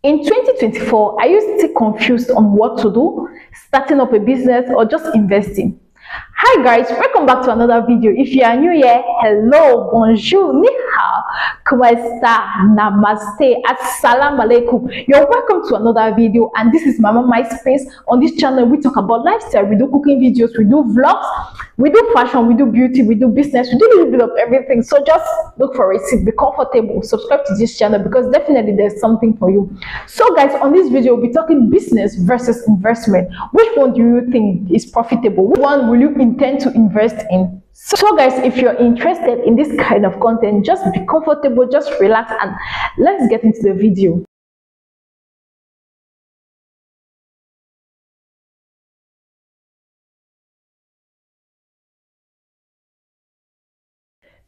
In 2024, are you still confused on what to do, starting up a business or just investing? Hi guys, welcome back to another video. If you are new here, hello, bonjour, ni hao, como esta, namaste, assalamu alaikum. You're welcome to another video, and this is MAMA-MYLES. On this channel, we talk about lifestyle. We do cooking videos, we do vlogs, we do fashion, we do beauty, we do business, we do a little bit of everything. So just look for a seat, be comfortable, subscribe to this channel because definitely there's something for you. So guys, on this video, we'll be talking business versus investment. Which one do you think is profitable? Which one will you intend to invest in? So guys, if you're interested in this kind of content, just be comfortable, just relax, and let's get into the video.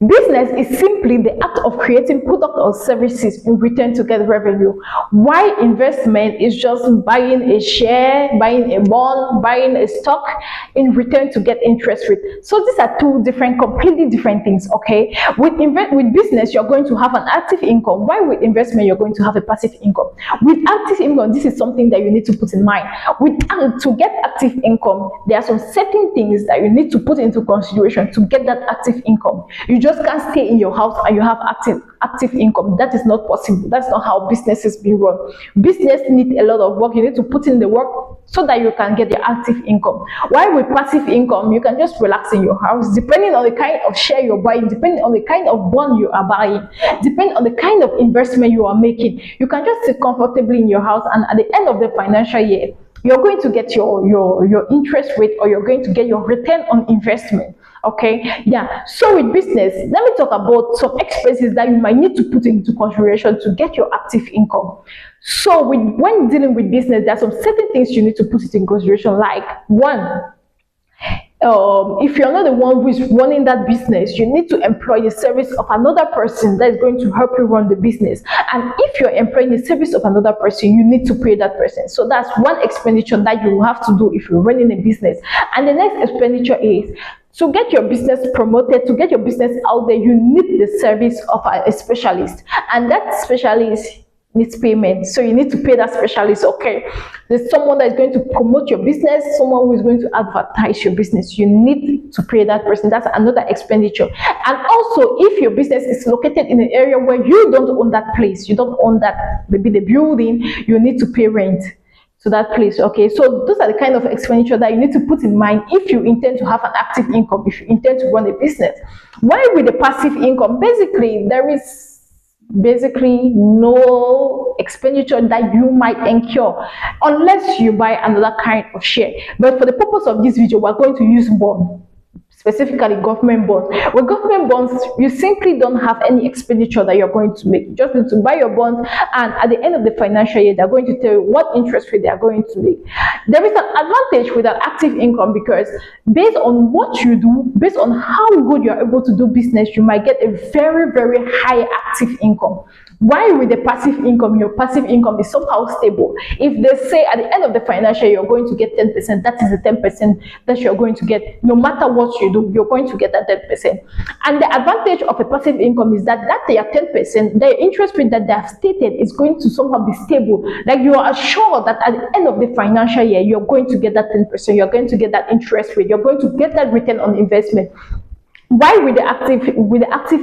Business is simply the act of creating products or services in return to get revenue. While investment is just buying a share, buying a bond, buying a stock in return to get interest rate. So these are two completely different things, okay? With business, you're going to have an active income, while with investment, you're going to have a passive income. With active income, this is something that you need to put in mind. To get active income, there are some certain things that you need to put into consideration to get that active income. You just can't stay in your house and you have active income. That is not possible. That's not how business is being run. Business needs a lot of work. You need to put in the work so that you can get your active income. While with passive income, you can just relax in your house, depending on the kind of share you're buying, depending on the kind of bond you are buying, depending on the kind of investment you are making. You can just sit comfortably in your house, and at the end of the financial year, you're going to get your interest rate, or you're going to get your return on investment. Okay, yeah. So with business, let me talk about some expenses that you might need to put into consideration to get your active income. So when dealing with business, there are some certain things you need to put it in consideration. Like one, if you're not the one who is running that business, you need to employ the service of another person that is going to help you run the business. And if you're employing the service of another person, you need to pay that person. So that's one expenditure that you will have to do if you're running a business. And the next expenditure is to get your business promoted, to get your business out there, you need the service of a specialist. And that specialist needs payment, so you need to pay that specialist. Okay, there's someone that is going to promote your business, someone who is going to advertise your business. You need to pay that person. That's another expenditure. And also, if your business is located in an area where you don't own that place, you don't own that, maybe the building, you need to pay rent to that place. Okay, so those are the kind of expenditure that you need to put in mind if you intend to have an active income, if you intend to run a business. While with the passive income, basically there is no expenditure that you might incur unless you buy another kind of share. But for the purpose of this video, we're going to use bond, specifically government bonds. With government bonds, you simply don't have any expenditure that you're going to make. You just need to buy your bonds, and at the end of the financial year, they're going to tell you what interest rate they are going to make. There is an advantage with an active income because based on what you do, based on how good you're able to do business, you might get a very, very high active income. While with the passive income, your passive income is somehow stable. If they say at the end of the financial year, you're going to get 10%, that is the 10% that you're going to get. No matter what you do, you're going to get that 10%. And the advantage of a passive income is that their 10%, the interest rate that they have stated is going to somehow be stable. Like you are assured that at the end of the financial year, you're going to get that 10%, you're going to get that interest rate, you're going to get that return on investment. Why with the active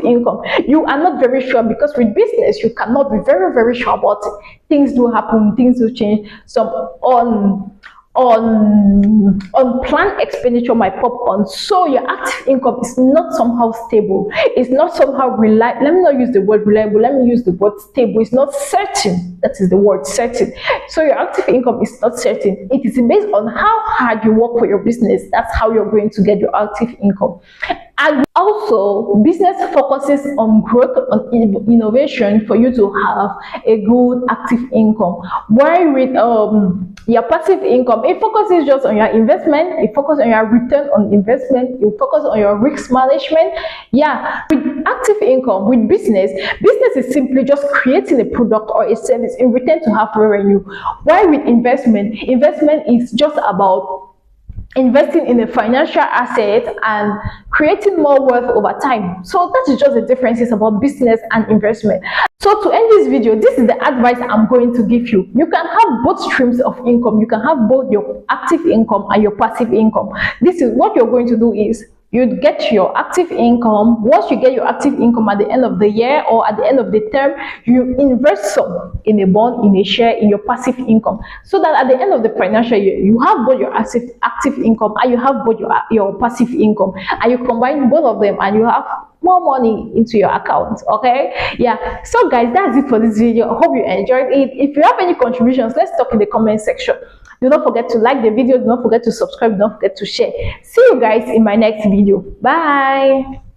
income, you are not very sure, because with business you cannot be very, very sure about it. Things do happen, things do change. Some unplanned expenditure might pop on, so your active income is not somehow stable. It's not somehow reliable. Let me not use the word reliable, let me use the word stable. It's not certain. That is the word, certain. So your active income is not certain. It is based on how hard you work for your business. That's how you're going to get your active income. And also, business focuses on growth, on innovation for you to have a good active income. While with your passive income, it focuses just on your investment, it focuses on your return on investment, it focuses on your risk management. Yeah, with active income, with business is simply just creating a product or a service in return to have revenue. While with investment is just about investing in a financial asset and creating more wealth over time. So that is just the differences about business and investment. So to end this video, this is the advice I'm going to give you. You can have both streams of income. You can have both your active income and your passive income. This is what you're going to do is you get your active income. Once you get your active income at the end of the year or at the end of the term, you invest some in a bond, in a share, in your passive income, so that at the end of the financial year, you have both your active income and you have both your passive income, and you combine both of them and you have more money into your account. Okay, yeah. So guys, that's it for this video. I hope you enjoyed it. If you have any contributions, let's talk in the comment section. Do not forget to like the video. Do not forget to subscribe. Do not forget to share. See you guys in my next video. Bye.